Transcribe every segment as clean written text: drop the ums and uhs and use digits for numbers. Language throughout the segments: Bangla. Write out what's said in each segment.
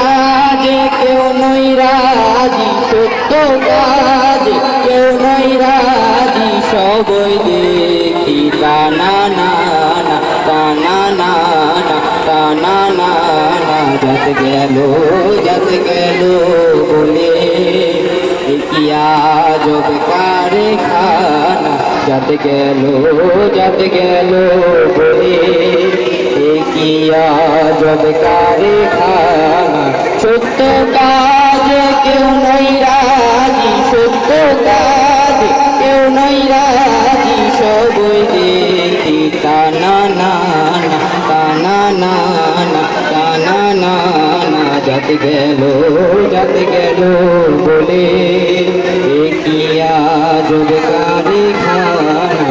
কাজে কেউ নই রাজি, সত্য কাজে কেউ নই রাজি, সবই দেখি টানা না না টানা না না টানা না না। যাত গেল বলে কি আজব কারখানা, যাত গেল বলে কি আজব কারখানা। সত্য কাজে কেউ নই রাজি, সত্য কাজে কেউ নই রাজি, সবই দেখি টানা না না টানা না না টানা না না। যাত গেল বলে কি আজব কারখানা।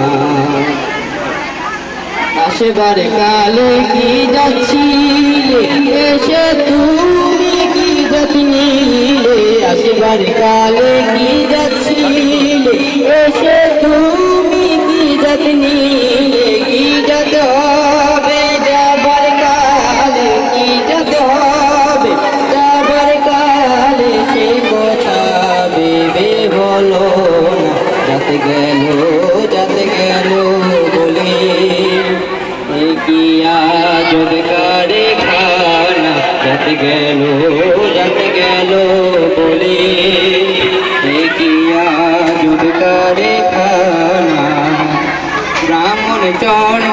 আসবার কালে কি যাচ্ছিলে, এসে তুমি কি যত নিলে। আসবার কালে কি যাচ্ছিলে, এসে তুমি কি যত নিলে। কি যত হবে যাবার কালে, কি যত হবে যাবার কালে, সে কথা ভেবে বলো না। যাত গেল বলে কি আজব কারখানা। যাত গেল বলে কি আজব কারখানা। ব্রাহ্মণ চরণ